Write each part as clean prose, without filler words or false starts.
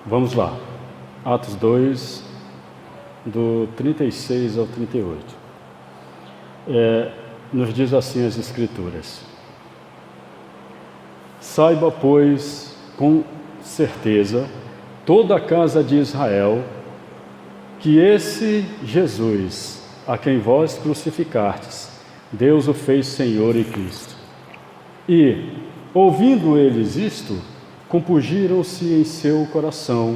Vamos lá. Atos 2, do 36 ao 38. Nos diz assim as Escrituras: Saiba, pois, com certeza, toda a casa de Israel, que esse Jesus, a quem vós crucificastes, Deus o fez Senhor e Cristo. E, ouvindo eles isto, compungiram-se em seu coração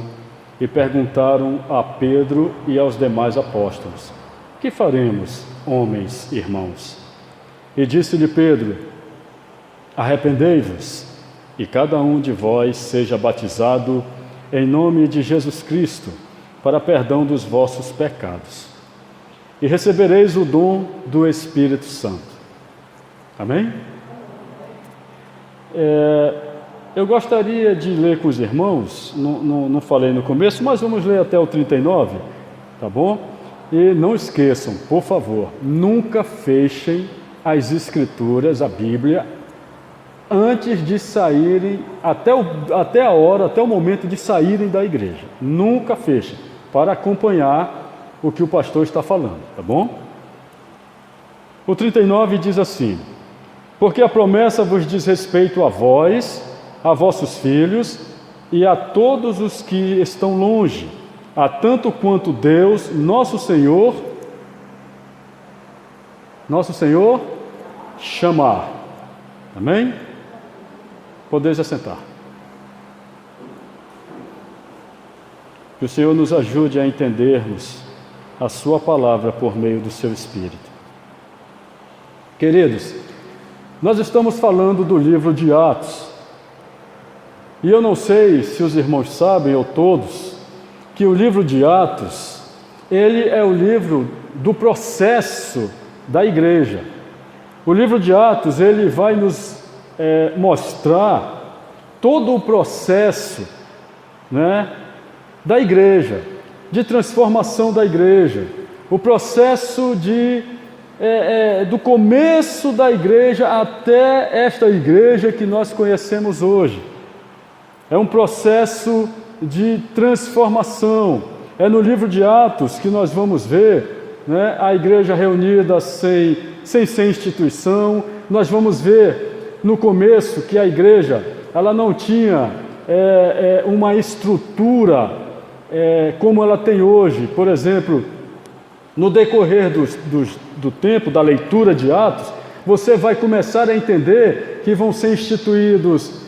e perguntaram a Pedro e aos demais apóstolos: Que faremos, homens, irmãos? E disse-lhe Pedro: Arrependei-vos, e cada um de vós seja batizado em nome de Jesus Cristo, para perdão dos vossos pecados, e recebereis o dom do Espírito Santo. Amém? Eu gostaria de ler com os irmãos, não falei no começo, mas vamos ler até o 39, tá bom? E não esqueçam, por favor, nunca fechem as Escrituras, a Bíblia, antes de saírem, até o momento de saírem da igreja. Nunca fechem, para acompanhar o que o pastor está falando, tá bom? O 39 diz assim: Porque a promessa vos diz respeito a vós, a vossos filhos e a todos os que estão longe, a tanto quanto Deus, nosso Senhor, chamar. Amém? Podeis assentar. Que o Senhor nos ajude a entendermos a sua palavra por meio do seu Espírito. Queridos, nós estamos falando do livro de Atos. E eu não sei se os irmãos sabem, ou todos, que o livro de Atos, ele é o livro do processo da igreja. O livro de Atos, ele vai nos mostrar todo o processo, né, da igreja, de transformação da igreja, o processo do começo da igreja até esta igreja que nós conhecemos hoje. É um processo de transformação. É no livro de Atos que nós vamos ver, né, a igreja reunida sem ser instituição. Nós vamos ver no começo que a igreja ela não tinha uma estrutura como ela tem hoje. Por exemplo, no decorrer do tempo, da leitura de Atos, você vai começar a entender que vão ser instituídos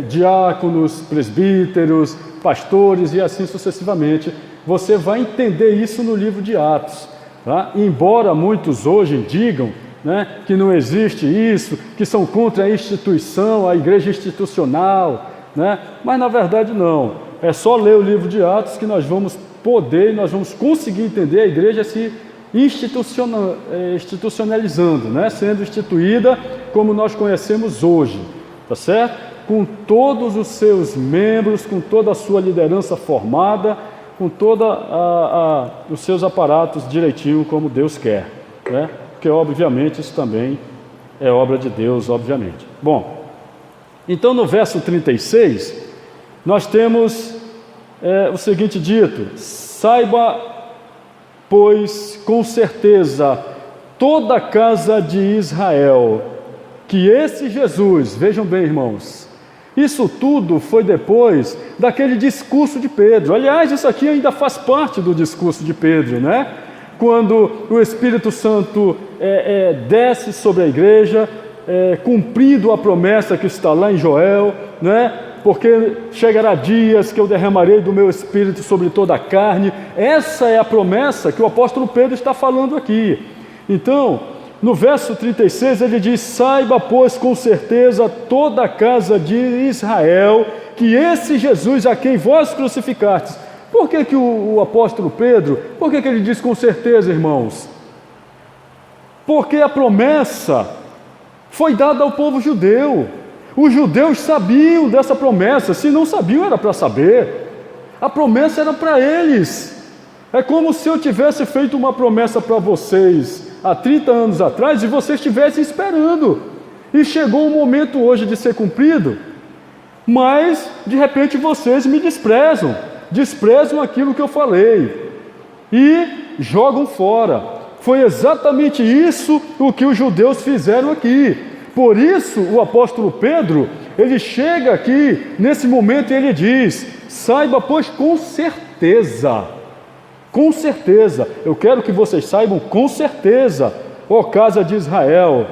diáconos, presbíteros, pastores e assim sucessivamente. Você vai entender isso no livro de Atos, tá? Embora muitos hoje digam, né, que não existe isso, que são contra a instituição, a igreja institucional, né? Mas na verdade não. É só ler o livro de Atos que nós vamos poder, nós vamos conseguir entender a igreja se institucionalizando, né? Sendo instituída como nós conhecemos hoje. Tá certo? Com todos os seus membros, com toda a sua liderança formada, com todos os seus aparatos direitinho como Deus quer, né? Porque obviamente isso também é obra de Deus, obviamente. Bom, então no verso 36, nós temos o seguinte dito: Saiba, pois, com certeza, toda a casa de Israel, que esse Jesus, vejam bem, irmãos, isso tudo foi depois daquele discurso de Pedro. Aliás, isso aqui ainda faz parte do discurso de Pedro, né? Quando o Espírito Santo desce sobre a igreja, cumprindo a promessa que está lá em Joel, né? Porque chegará dias que eu derramarei do meu Espírito sobre toda a carne. Essa é a promessa que o apóstolo Pedro está falando aqui. Então, no verso 36 ele diz: Saiba, pois, com certeza toda a casa de Israel, que esse Jesus a quem vós crucificastes. Por que o apóstolo Pedro, por que ele diz com certeza, irmãos? Porque a promessa foi dada ao povo judeu. Os judeus sabiam dessa promessa. Se não sabiam, era para saber. A promessa era para eles. É como se eu tivesse feito uma promessa para vocês há 30 anos atrás e vocês estivessem esperando. E chegou o momento hoje de ser cumprido. mas de repente vocês me desprezam aquilo que eu falei e jogam fora. Foi exatamente isso o que os judeus fizeram aqui. Por isso o apóstolo Pedro, ele chega aqui nesse momento e ele diz: saiba, pois, com certeza, eu quero que vocês saibam com certeza, ó casa de Israel,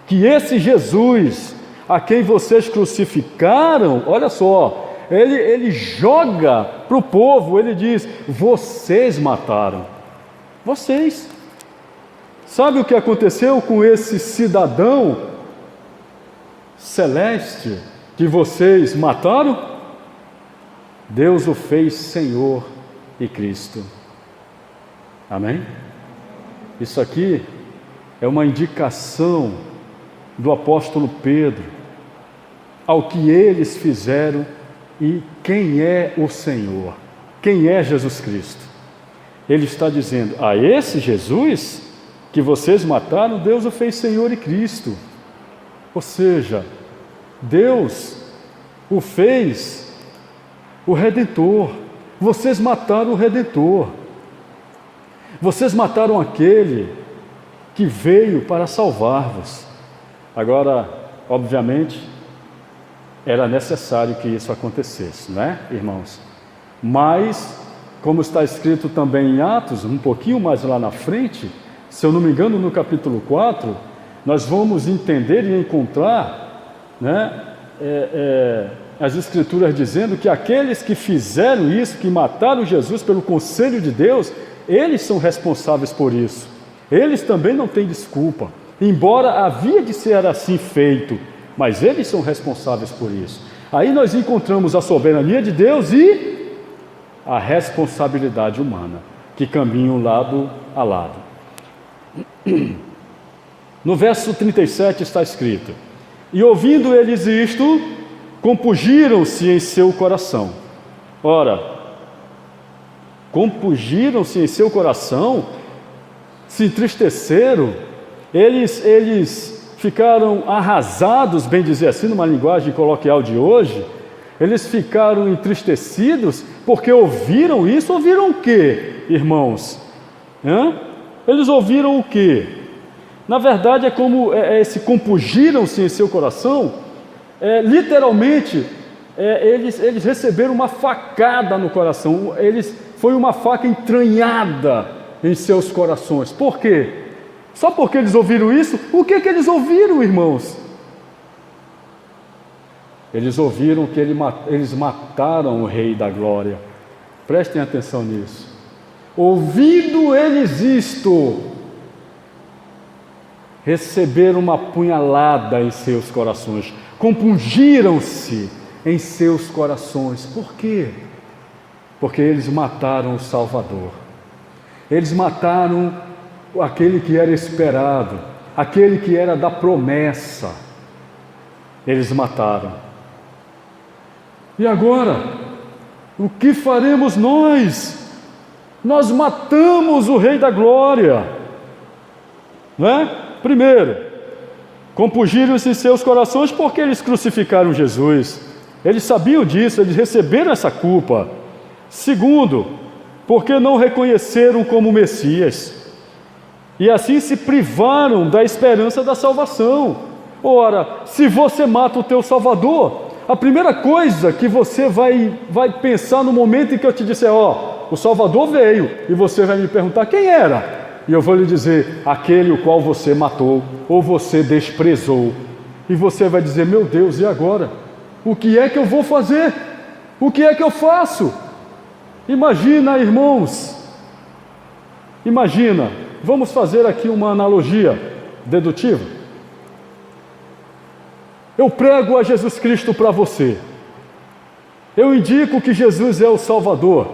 que esse Jesus a quem vocês crucificaram, olha só, ele joga para o povo, ele diz: vocês mataram, vocês. Sabe o que aconteceu com esse cidadão celeste que vocês mataram? Deus o fez Senhor e Cristo. Amém? Isso aqui é uma indicação do apóstolo Pedro ao que eles fizeram e quem é o Senhor, quem é Jesus Cristo. Ele está dizendo: a esse Jesus que vocês mataram, Deus o fez Senhor e Cristo. Ou seja, Deus o fez o Redentor. Vocês mataram o Redentor. Vocês mataram aquele que veio para salvar-vos. Agora, obviamente, era necessário que isso acontecesse, não é, irmãos? Mas, como está escrito também em Atos, um pouquinho mais lá na frente, se eu não me engano, no capítulo 4, nós vamos entender e encontrar, né, as Escrituras dizendo que aqueles que fizeram isso, que mataram Jesus pelo conselho de Deus, eles são responsáveis por isso. Eles também não têm desculpa, embora havia de ser assim feito, mas eles são responsáveis por isso. Aí nós encontramos a soberania de Deus e a responsabilidade humana, que caminham lado a lado. No verso 37 está escrito: e ouvindo eles isto, compungiram-se em seu coração. Ora, compungiram-se em seu coração, se entristeceram, eles ficaram arrasados, bem dizer assim, numa linguagem coloquial de hoje. Eles ficaram entristecidos porque ouviram isso. Ouviram o quê, irmãos? Eles ouviram o quê? Na verdade, é como esse compungiram-se em seu coração, literalmente, eles receberam uma facada no coração, foi uma faca entranhada em seus corações. Por quê? Só porque eles ouviram isso? O que eles ouviram, irmãos? Eles ouviram que eles mataram o Rei da Glória. Prestem atenção nisso. Ouvindo eles isto, receberam uma punhalada em seus corações, compungiram-se em seus corações. Por quê? Porque eles mataram o Salvador. Eles mataram aquele que era esperado, aquele que era da promessa. Eles mataram. E agora, o que faremos nós? Nós matamos o Rei da Glória, não é? Primeiro, compungiram-se em seus corações porque eles crucificaram Jesus. Eles sabiam disso, eles receberam essa culpa. Segundo, porque não reconheceram como Messias, e assim se privaram da esperança da salvação. Ora, se você mata o teu Salvador, a primeira coisa que você vai pensar no momento em que eu te disser: o Salvador veio, e você vai me perguntar quem era, e eu vou lhe dizer: aquele o qual você matou, ou você desprezou. E você vai dizer: meu Deus, e agora? O que é que eu vou fazer? O que é que eu faço? Imagina, irmãos, vamos fazer aqui uma analogia dedutiva. Eu prego a Jesus Cristo para você, eu indico que Jesus é o Salvador,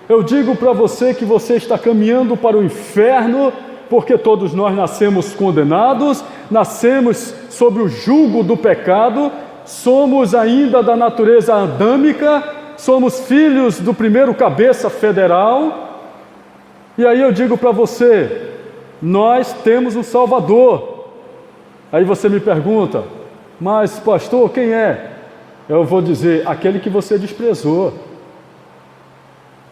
eu digo para você que você está caminhando para o inferno, porque todos nós nascemos condenados, nascemos sob o jugo do pecado, somos ainda da natureza adâmica, somos filhos do primeiro cabeça federal. E aí eu digo para você: nós temos um Salvador. Aí você me pergunta: mas pastor, quem é? eu vou dizer, aquele que você desprezou,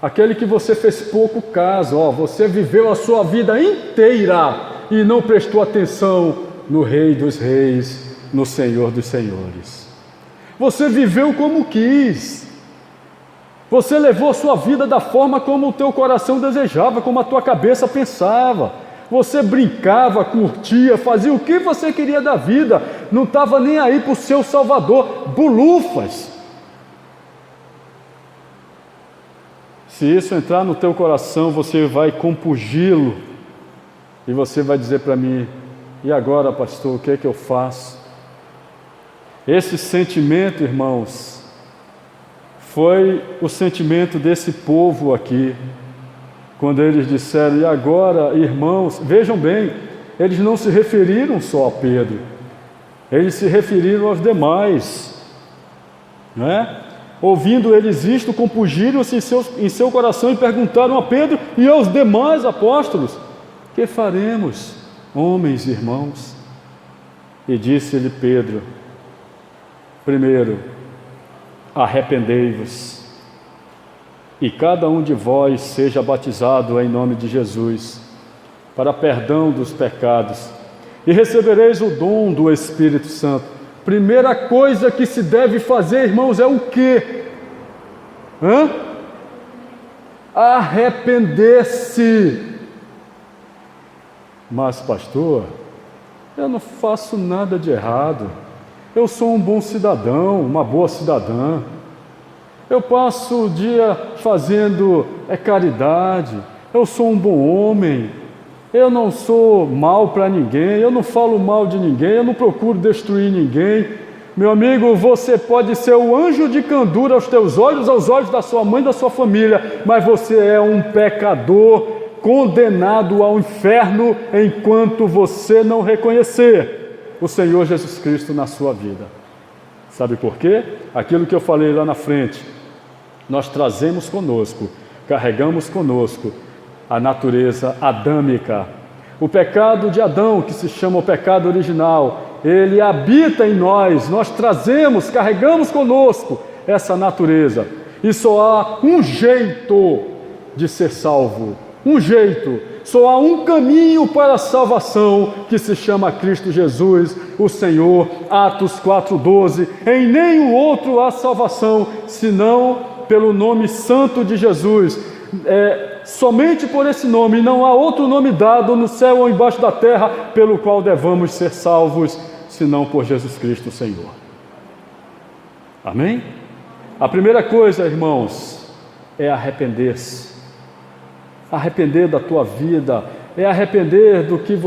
aquele que você fez pouco caso, você viveu a sua vida inteira e não prestou atenção no Rei dos Reis, no Senhor dos Senhores. Você viveu como quis, você levou a sua vida da forma como o teu coração desejava, como a tua cabeça pensava. Você brincava, curtia, fazia o que você queria da vida, não estava nem aí para o seu Salvador, bulufas. Se isso entrar no teu coração, você vai compungi-lo e você vai dizer para mim: e agora, pastor, o que é que eu faço? Esse sentimento, irmãos, foi o sentimento desse povo aqui, quando eles disseram: e agora, irmãos? Vejam bem, eles não se referiram só a Pedro, eles se referiram aos demais, não é? Ouvindo eles isto, compungiram-se em seu coração e perguntaram a Pedro e aos demais apóstolos: que faremos, homens e irmãos? E disse-lhe Pedro: primeiro, arrependei-vos, e cada um de vós seja batizado em nome de Jesus, para perdão dos pecados, e recebereis o dom do Espírito Santo. Primeira coisa que se deve fazer, irmãos, é o quê? Arrepender-se. Mas, pastor, eu não faço nada de errado, eu sou um bom cidadão, uma boa cidadã, eu passo o dia fazendo caridade, eu sou um bom homem, eu não sou mal para ninguém, eu não falo mal de ninguém, eu não procuro destruir ninguém. Meu amigo, você pode ser o anjo de candura aos teus olhos, aos olhos da sua mãe, da sua família, mas você é um pecador condenado ao inferno enquanto você não reconhecer o Senhor Jesus Cristo na sua vida. Sabe por quê? Aquilo que eu falei lá na frente, nós trazemos conosco, carregamos conosco a natureza adâmica. O pecado de Adão, que se chama o pecado original, ele habita em nós, nós trazemos, carregamos conosco essa natureza. E só há um jeito de ser salvo, um jeito, só há um caminho para a salvação, que se chama Cristo Jesus, o Senhor. Atos 4:12, em nenhum outro há salvação, senão pelo nome santo de Jesus. Somente por esse nome, não há outro nome dado no céu ou embaixo da terra, pelo qual devamos ser salvos, senão por Jesus Cristo, o Senhor. Amém? A primeira coisa, irmãos, é arrepender-se. Arrepender da tua vida, é arrepender do que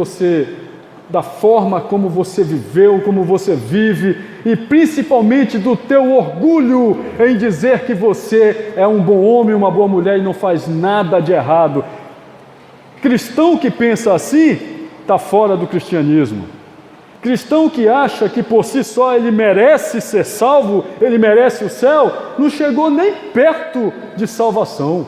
da forma como você viveu, como você vive, e principalmente do teu orgulho em dizer que você é um bom homem, uma boa mulher e não faz nada de errado. Cristão que pensa assim, está fora do cristianismo. Cristão que acha que por si só ele merece ser salvo, ele merece o céu, não chegou nem perto de salvação.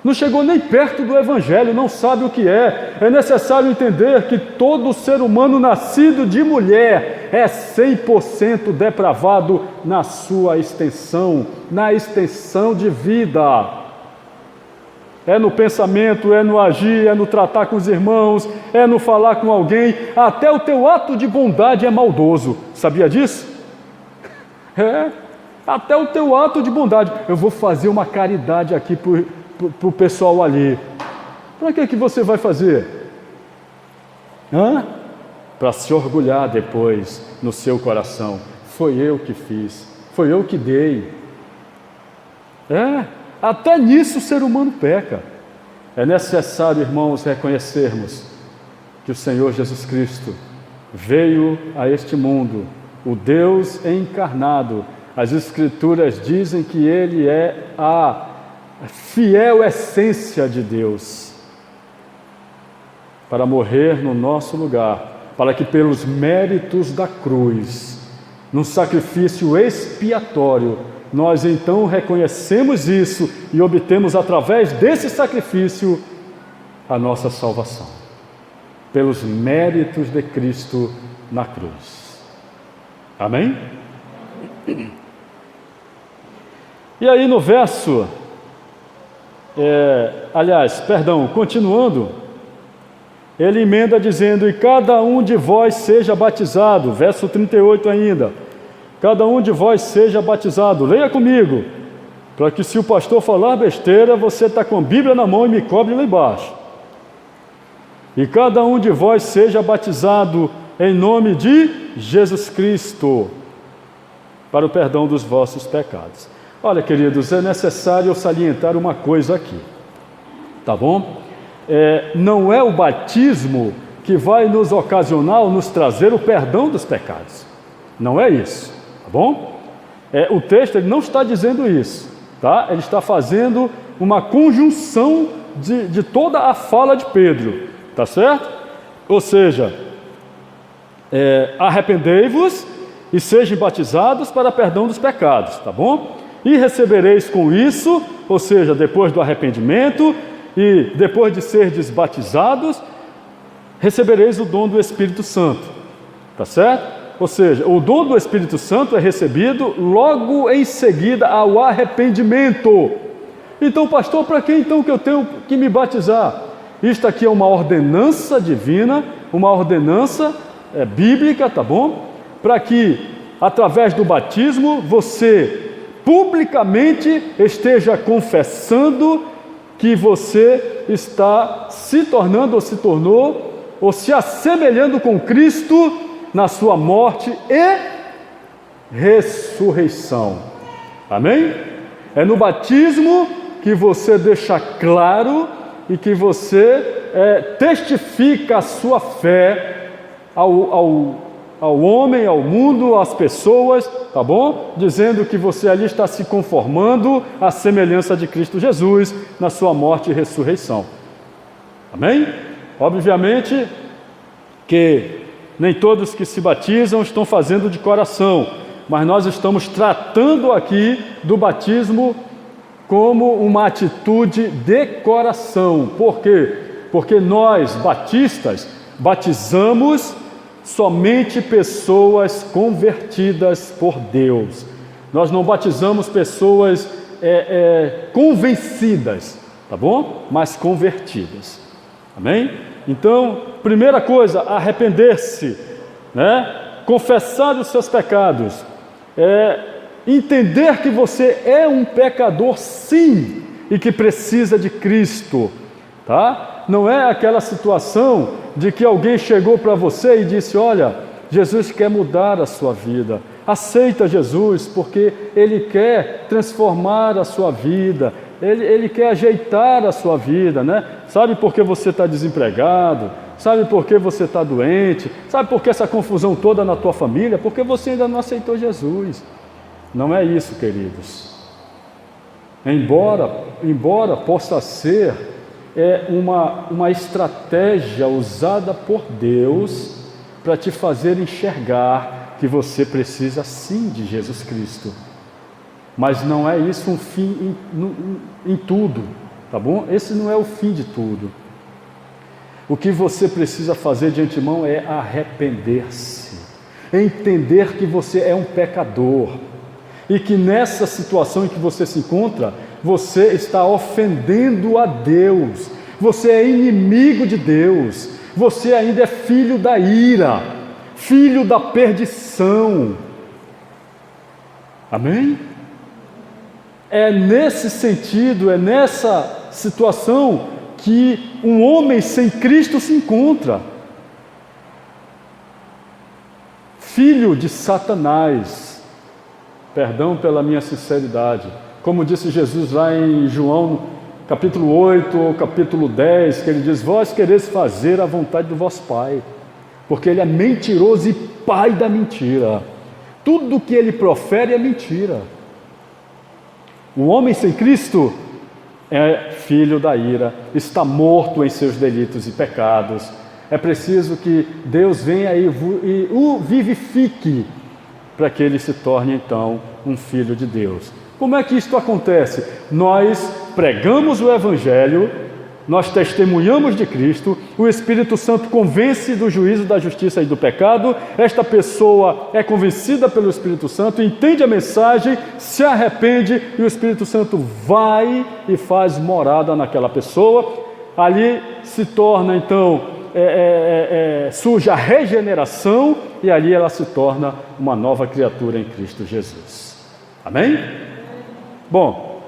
Não chegou nem perto do Evangelho, não sabe o que é. É necessário entender que todo ser humano nascido de mulher é 100% depravado na sua extensão, na extensão de vida. É no pensamento, é no agir, é no tratar com os irmãos, é no falar com alguém. Até o teu ato de bondade é maldoso. Sabia disso? Até o teu ato de bondade. Eu vou fazer uma caridade aqui para o pessoal ali. Para que você vai fazer? Para se orgulhar depois no seu coração. Foi eu que fiz, foi eu que dei. Até nisso o ser humano peca. É necessário, irmãos, reconhecermos que o Senhor Jesus Cristo veio a este mundo, o Deus encarnado. As Escrituras dizem que Ele é a fiel essência de Deus, para morrer no nosso lugar, para que pelos méritos da cruz, num sacrifício expiatório, nós então reconhecemos isso e obtemos através desse sacrifício a nossa salvação, pelos méritos de Cristo na cruz. Amém? E aí no verso, continuando, ele emenda dizendo: e cada um de vós seja batizado, verso 38 ainda, cada um de vós seja batizado, leia comigo, para que se o pastor falar besteira, você está com a Bíblia na mão e me cobre lá embaixo. E cada um de vós seja batizado em nome de Jesus Cristo, para o perdão dos vossos pecados. Olha, queridos, é necessário eu salientar uma coisa aqui, tá bom? Não é o batismo que vai nos ocasionar ou nos trazer o perdão dos pecados. Não é isso, tá bom? O texto ele não está dizendo isso, tá? Ele está fazendo uma conjunção de toda a fala de Pedro, tá certo? Ou seja, arrependei-vos e sejam batizados para perdão dos pecados, tá bom? E recebereis com isso, ou seja, depois do arrependimento e depois de serdes batizados, recebereis o dom do Espírito Santo, tá certo? Ou seja, o dom do Espírito Santo é recebido logo em seguida ao arrependimento. Então, pastor, para que então que eu tenho que me batizar? Isto aqui é uma ordenança divina, uma ordenança bíblica, tá bom? Para que, através do batismo, você publicamente esteja confessando que você está se tornando ou se tornou ou se assemelhando com Cristo na sua morte e ressurreição. Amém? É no batismo que você deixa claro e que você testifica a sua fé ao homem, ao mundo, às pessoas, tá bom? Dizendo que você ali está se conformando à semelhança de Cristo Jesus na sua morte e ressurreição. Amém? Obviamente que nem todos que se batizam estão fazendo de coração, mas nós estamos tratando aqui do batismo como uma atitude de coração. Por quê? Porque nós, batistas, batizamos somente pessoas convertidas por Deus. Nós não batizamos pessoas convencidas, tá bom? Mas convertidas. Amém? Então, primeira coisa, arrepender-se, né? Confessar os seus pecados, entender que você é um pecador sim, e que precisa de Cristo, tá? Não é aquela situação de que alguém chegou para você e disse: olha, Jesus quer mudar a sua vida, aceita Jesus porque Ele quer transformar a sua vida, Ele quer ajeitar a sua vida, né? Sabe por que você está desempregado? Sabe por que você está doente? Sabe por que essa confusão toda na tua família? Porque você ainda não aceitou Jesus. Não é isso, queridos. Embora possa ser uma estratégia usada por Deus para te fazer enxergar que você precisa sim de Jesus Cristo, mas não é isso um fim em tudo, tá bom? Esse não é o fim de tudo. O que você precisa fazer de antemão é arrepender-se, entender que você é um pecador e que nessa situação em que você se encontra, você está ofendendo a Deus, você é inimigo de Deus, você ainda é filho da ira, filho da perdição. Amém? É nesse sentido, é nessa situação que um homem sem Cristo se encontra. Filho de Satanás, perdão pela minha sinceridade, como disse Jesus lá em João, capítulo 8 ou capítulo 10, que ele diz: vós quereis fazer a vontade do vosso Pai, porque ele é mentiroso e pai da mentira. Tudo que ele profere é mentira. O homem sem Cristo é filho da ira, está morto em seus delitos e pecados. É preciso que Deus venha e o vivifique, para que ele se torne então um filho de Deus. Como é que isto acontece? Nós pregamos o Evangelho, nós testemunhamos de Cristo, o Espírito Santo convence do juízo, da justiça e do pecado, esta pessoa é convencida pelo Espírito Santo, entende a mensagem, se arrepende e o Espírito Santo vai e faz morada naquela pessoa. Ali se torna então, surge a regeneração e ali ela se torna uma nova criatura em Cristo Jesus. Amém? Bom,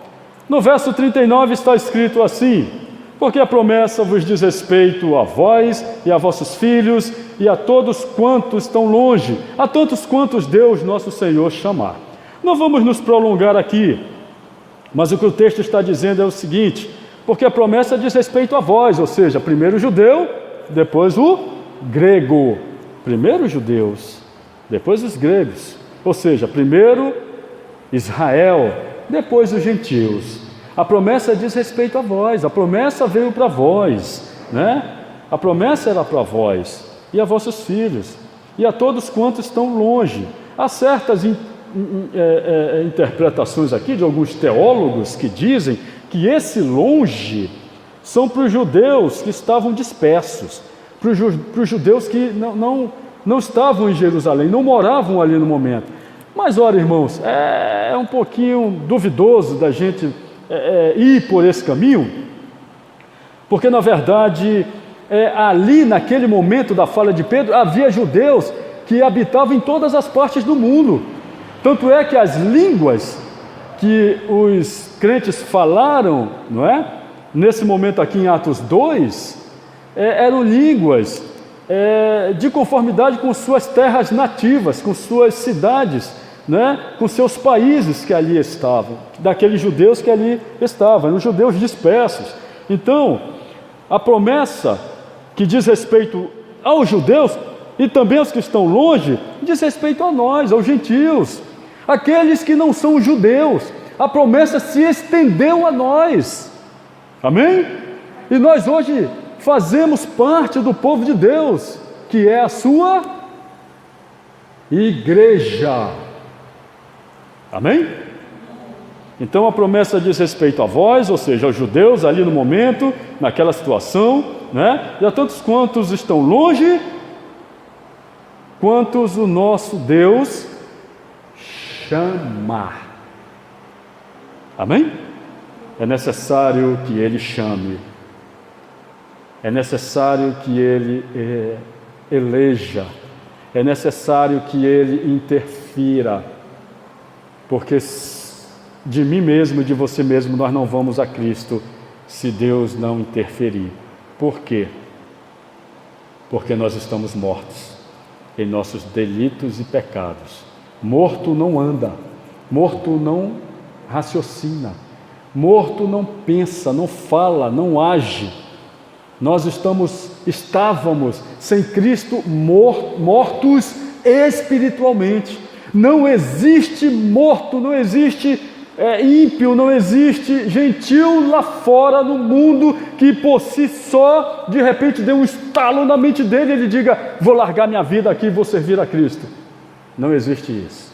no verso 39 está escrito assim: porque a promessa vos diz respeito a vós e a vossos filhos e a todos quantos estão longe, a tantos quantos Deus nosso Senhor chamar. Não vamos nos prolongar aqui, mas o que o texto está dizendo é o seguinte: porque a promessa diz respeito a vós, ou seja, primeiro o judeu, depois o grego. Primeiro os judeus, depois os gregos, ou seja, primeiro Israel, depois os gentios. A promessa diz respeito a vós, a promessa veio para vós, né? A promessa era para vós e a vossos filhos e a todos quantos estão longe. Há certas interpretações aqui de alguns teólogos que dizem que esse longe são para os judeus que estavam dispersos, para os judeus que não estavam em Jerusalém, não moravam ali no momento. Mas, olha, irmãos, é um pouquinho duvidoso da gente ir por esse caminho, porque, na verdade, ali, naquele momento da fala de Pedro, havia judeus que habitavam em todas as partes do mundo. Tanto é que as línguas que os crentes falaram, não é? Nesse momento aqui em Atos 2, eram línguas de conformidade com suas terras nativas, com suas cidades, né? Com seus países que ali estavam, daqueles judeus que ali estavam, eram judeus dispersos. Então, a promessa que diz respeito aos judeus e também aos que estão longe, diz respeito a nós, aos gentios, aqueles que não são judeus. A promessa se estendeu a nós, amém? E nós hoje fazemos parte do povo de Deus, que é a sua igreja, amém? Então a promessa diz respeito a vós, ou seja, aos judeus ali no momento, naquela situação, né? E a tantos quantos estão longe, quantos o nosso Deus chamar. Amém? É necessário que Ele chame, é necessário que Ele eleja, é necessário que Ele interfira, porque de mim mesmo e de você mesmo nós não vamos a Cristo se Deus não interferir. Por quê? Porque nós estamos mortos em nossos delitos e pecados. Morto não anda, morto não raciocina, morto não pensa, não fala, não age. Nós estávamos sem Cristo mortos espiritualmente. Não existe morto, não existe ímpio, não existe gentil lá fora no mundo que por si só, de repente, dê um estalo na mente dele e ele diga: vou largar minha vida aqui e vou servir a Cristo. Não existe isso.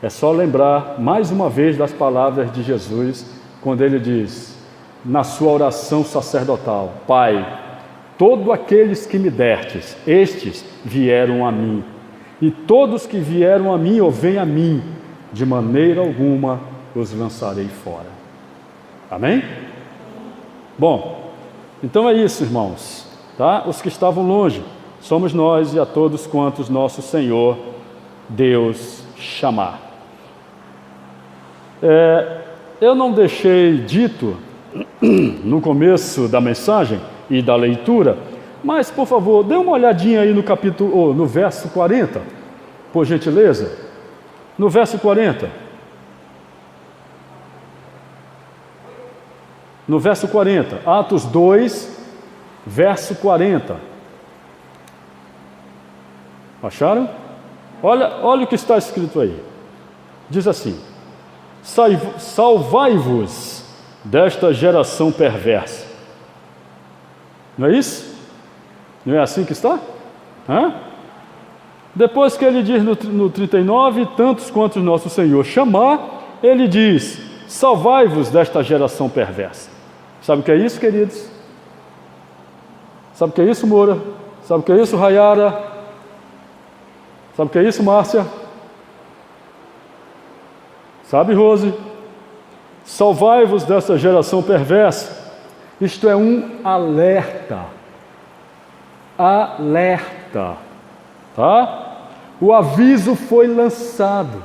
É só lembrar mais uma vez das palavras de Jesus, quando ele diz, na sua oração sacerdotal: Pai, todos aqueles que me destes, estes vieram a mim, e todos que vieram a mim ou vêm a mim, de maneira alguma os lançarei fora. Amém? Bom, então é isso, irmãos, tá? Os que estavam longe somos nós e a todos quantos nosso Senhor Deus chamar. Eu não deixei dito no começo da mensagem e da leitura, mas por favor, dê uma olhadinha aí no capítulo, no verso 40, por gentileza. No verso 40. No verso 40, Atos 2, verso 40. Acharam? Olha o que está escrito aí. Diz assim: salvai-vos desta geração perversa. Não é isso? Não é assim que está? Depois que ele diz no 39, tantos quanto o nosso Senhor chamar, ele diz: salvai-vos desta geração perversa. Sabe o que é isso, queridos? Sabe o que é isso, Moura? Sabe o que é isso, Rayara? Sabe o que é isso, Márcia? Sabe, Rose? Salvai-vos dessa geração perversa. Isto é um alerta. Alerta. Tá? O aviso foi lançado.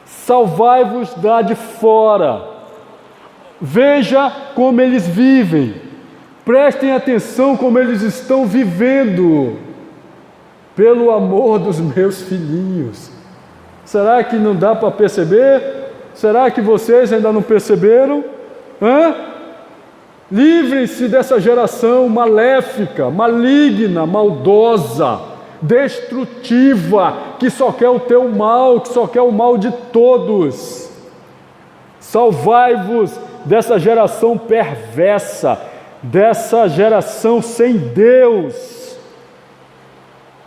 Salvai-vos da de fora. Veja como eles vivem. Prestem atenção como eles estão vivendo. Pelo amor dos meus filhinhos. Será que não dá para perceber? Será que vocês ainda não perceberam? Livrem-se dessa geração maléfica, maligna, maldosa, destrutiva, que só quer o teu mal, que só quer o mal de todos. Salvai-vos dessa geração perversa, dessa geração sem Deus.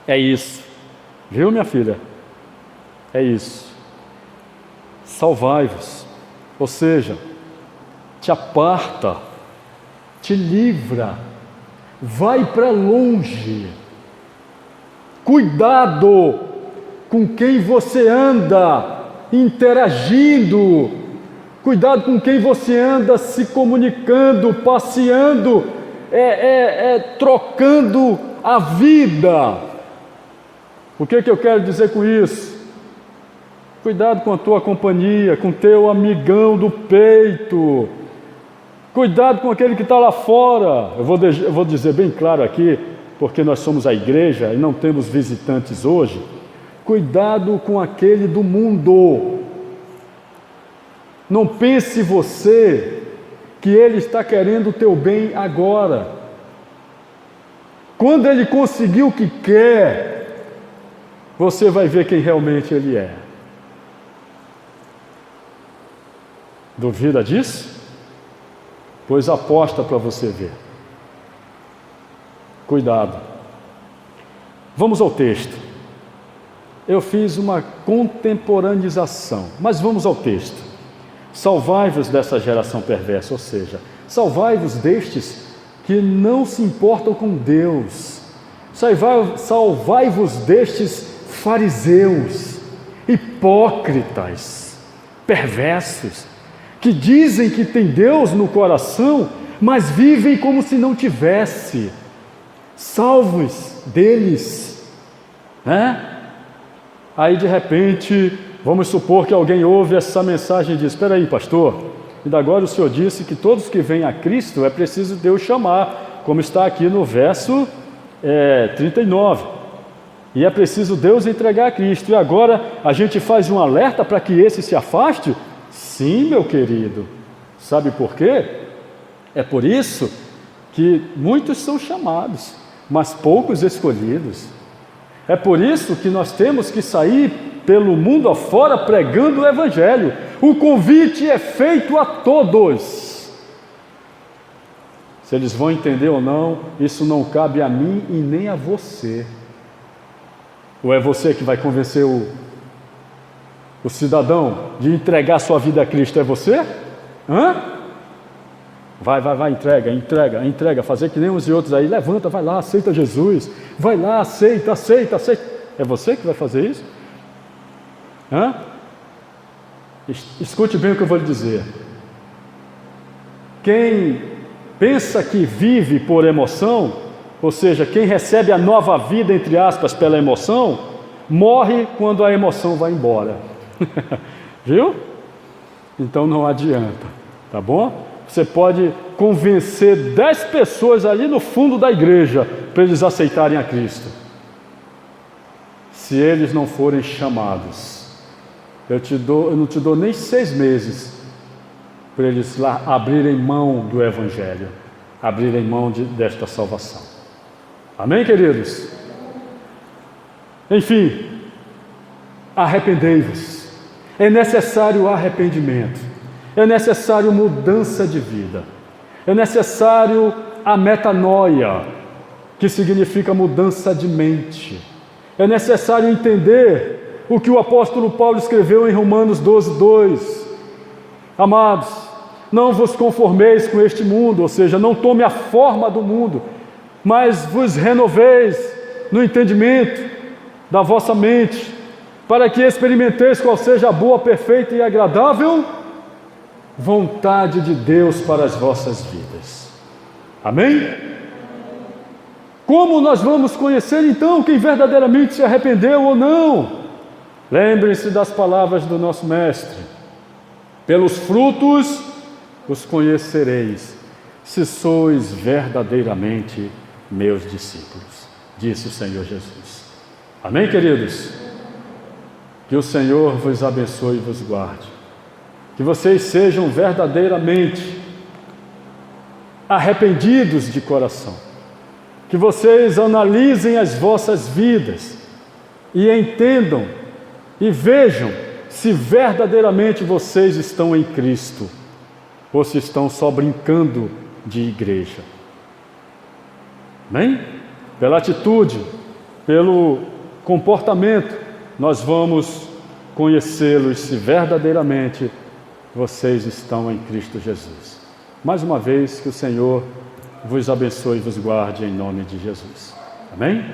É isso, viu, minha filha? É isso. Salvai-vos, ou seja, te aparta, te livra, vai para longe. Cuidado com quem você anda interagindo, cuidado com quem você anda se comunicando, passeando, trocando a vida. O que eu quero dizer com isso? Cuidado com a tua companhia, com o teu amigão do peito. Cuidado com aquele que está lá fora. Eu vou dizer bem claro aqui, porque nós somos a igreja e não temos visitantes hoje. Cuidado com aquele do mundo. Não pense você que ele está querendo o teu bem agora. Quando ele conseguir o que quer, você vai ver quem realmente ele é. Duvida disso? Pois aposta para você ver. Cuidado. Vamos ao texto. Eu fiz uma contemporaneização, mas vamos ao texto. Salvai-vos dessa geração perversa, ou seja, salvai-vos destes que não se importam com Deus. Salvai-vos destes fariseus, hipócritas, perversos, que dizem que tem Deus no coração, mas vivem como se não tivesse. Salvos deles, né? Aí de repente, vamos supor que alguém ouve essa mensagem e diz: espera aí, pastor, ainda agora o senhor disse que todos que vêm a Cristo é preciso Deus chamar, como está aqui no verso 39, e é preciso Deus entregar a Cristo, e agora a gente faz um alerta para que esse se afaste? Sim, meu querido. Sabe por quê? É por isso que muitos são chamados, mas poucos escolhidos. É por isso que nós temos que sair pelo mundo afora pregando o Evangelho. O convite é feito a todos. Se eles vão entender ou não, isso não cabe a mim e nem a você. Ou é você que vai convencer o cidadão de entregar sua vida a Cristo? É você? Vai, entrega, fazer que nem uns e outros aí, levanta, vai lá, aceita Jesus, vai lá, aceita. É você que vai fazer isso? Escute bem o que eu vou lhe dizer. Quem pensa que vive por emoção, ou seja, quem recebe a nova vida, entre aspas, pela emoção, morre quando a emoção vai embora. Viu? Então não adianta, tá bom? Você pode convencer 10 pessoas ali no fundo da igreja para eles aceitarem a Cristo. Se eles não forem chamados, eu não te dou nem 6 meses para eles lá abrirem mão do Evangelho, abrirem mão desta salvação. Amém, queridos? Enfim, arrependei-vos. É necessário arrependimento, é necessário mudança de vida, é necessário a metanoia, que significa mudança de mente. É necessário entender o que o apóstolo Paulo escreveu em Romanos 12:2. Amados, Não vos conformeis com este mundo, ou seja, não tome a forma do mundo, mas vos renoveis no entendimento da vossa mente, para que experimenteis qual seja a boa, perfeita e agradável vontade de Deus para as vossas vidas. Amém? Como nós vamos conhecer então quem verdadeiramente se arrependeu ou não? Lembrem-se das palavras do nosso Mestre: pelos frutos os conhecereis, se sois verdadeiramente meus discípulos, disse o Senhor Jesus. Amém, queridos? Que o Senhor vos abençoe e vos guarde, que vocês sejam verdadeiramente arrependidos de coração, que vocês analisem as vossas vidas e entendam e vejam se verdadeiramente vocês estão em Cristo ou se estão só brincando de igreja. Amém? Pela atitude, pelo comportamento, nós vamos conhecê-los se verdadeiramente vocês estão em Cristo Jesus. Mais uma vez, que o Senhor vos abençoe e vos guarde em nome de Jesus. Amém?